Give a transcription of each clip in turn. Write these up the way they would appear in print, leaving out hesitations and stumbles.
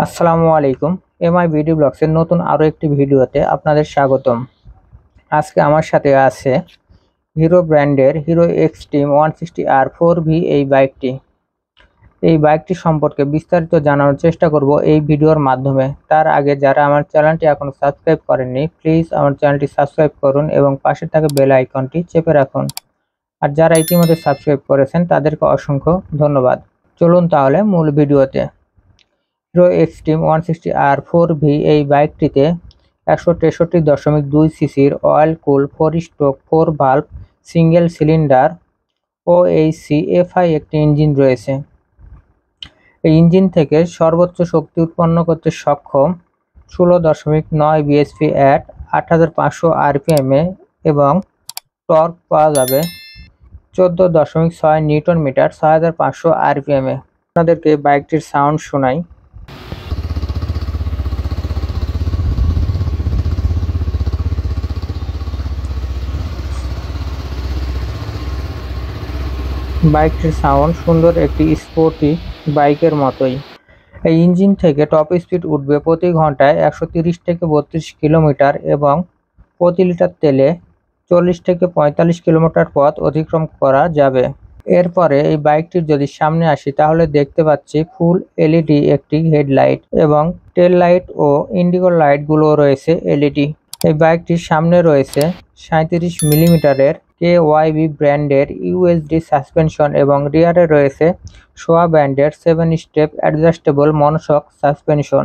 আসসালামু আলাইকুম। MI video ব্লগসের নতুন আরও একটি ভিডিওতে আপনাদের স্বাগতম। আজকে আমার সাথে আছে হিরো ব্র্যান্ডের হিরো এক্সট্রিম 160R 4V এই বাইকটি সম্পর্কে বিস্তারিত জানানোর চেষ্টা করব এই ভিডিওর মাধ্যমে। তার আগে যারা আমার চ্যানেলটি এখনও সাবস্ক্রাইব করেননি, প্লিজ আমার চ্যানেলটি সাবস্ক্রাইব করুন এবং পাশে থাকা বেল আইকনটি চেপে রাখুন। আর যারা ইতিমধ্যে সাবস্ক্রাইব করেছেন তাদেরকে অসংখ্য ধন্যবাদ। চলুন তাহলে মূল ভিডিওতে। হিরো এক্সট্রিম 160R 4V এই বাইকটিতে 163.2 সিসির অয়েল কুল 4 stroke 4 valve single cylinder OHC FI একটি ইঞ্জিন রয়েছে। এই ইঞ্জিন থেকে সর্বোচ্চ শক্তি উৎপন্ন করতে সক্ষম 16.9 bhp at 8500 rpm এবং টর্ক পাওয়া যাবে 14.6 নিউটন মিটার 6500 rpm। আপনাদেরকে বাইকটির সাউন্ড শোনাই। বাইকটির সাউন্ড সুন্দর একটি স্পোর্টি বাইকের মতোই। এই ইঞ্জিন থেকে টপ স্পিড উঠবে প্রতি ঘন্টায় 130 থেকে 32 কিলোমিটার এবং প্রতি লিটার তেলে 40 থেকে 45 কিলোমিটার পথ অতিক্রম করা যাবে। এরপরে এই বাইকটির যদি সামনে আসি তাহলে দেখতে পাচ্ছি ফুল এলইডি একটি হেডলাইট এবং টেল লাইট ও ইন্ডিগো লাইটগুলো রয়েছে এলইডি। এই বাইকটির সামনে রয়েছে 37 মিলিমিটারের KYB ব্র্যান্ডের ইউএসডি সাসপেনশন এবং রিয়ারে রয়েছে সোয়া ব্র্যান্ডের 7 স্টেপ অ্যাডজাস্টেবল মনোশক সাসপেনশন।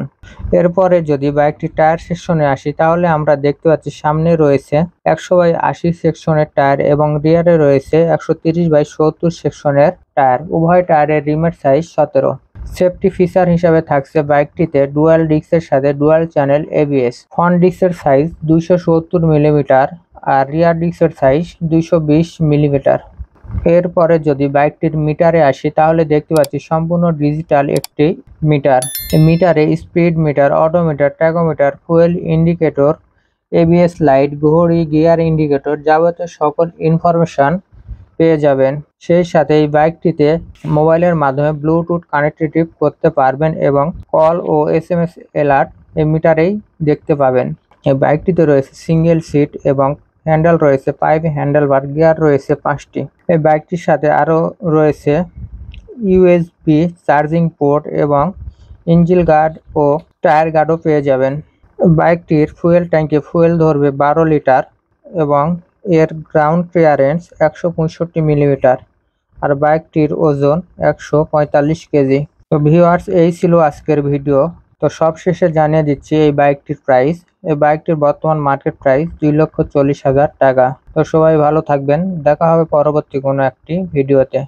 এরপরে যদি বাইকটি টায়ার সেকশনে আসি তাহলে আমরা দেখতে পাচ্ছি সামনে রয়েছে 100/80 সেকশনের টায়ার এবং রিয়ারে রয়েছে 130/70 সেকশনের টায়ার। উভয় টায়ারের রিমের সাইজ 17। সেফটি ফিচার হিসাবে থাকছে বাইকটিতে ডুয়াল ডিস্কের সাথে ডুয়াল চ্যানেল ABS। ফ্রন্ট ডিস্কের সাইজ 270 মিলিমিটার আর রিয়ার ডিস্কের সাইজ 220 মিলিমিটার। এরপরে যদি বাইকটির মিটারে আসি তাহলে দেখতে পাচ্ছি সম্পূর্ণ ডিজিটাল একটি মিটার। এই মিটারে speed metre, odometer, tachometer, fuel indicator, ABS light, ঘড়ি, গিয়ার ইন্ডিকেটর যাবতীয় সকল ইনফরমেশন পেয়ে যাবেন। সেই সাথে এই বাইকটিতে মোবাইলের মাধ্যমে ব্লুটুথ কানেক্টিভিটি করতে পারবেন এবং কল ও SMS অ্যালার্ট এই মিটারেই দেখতে পাবেন। এই বাইকটিতে রয়েছে সিঙ্গেল সিট এবং হ্যান্ডেল রয়েছে পাইপ হ্যান্ডেল বার, গিয়ার রয়েছে 5টি। এই বাইকটির সাথে আরও রয়েছে USB চার্জিং পোর্ট এবং ইঞ্জিন গার্ড ও টায়ার গার্ডও পেয়ে যাবেন। বাইকটির ফুয়েল ট্যাঙ্কে ফুয়েল ধরবে 12 লিটার এবং এর গ্রাউন্ড ক্লিয়ারেন্স 165 মিলিমিটার আর বাইকটির ওজন 145 কেজি। তো ভিউয়ার্স, এই ছিল আজকের ভিডিও। তো সবশেষে জানিয়ে দিচ্ছি এই বাইকটির প্রাইস। এই বাইকটির বর্তমান মার্কেট প্রাইস 2,40,000 টাকা। তো সবাই ভালো থাকবেন, দেখা হবে পরবর্তী কোনো একটি ভিডিওতে।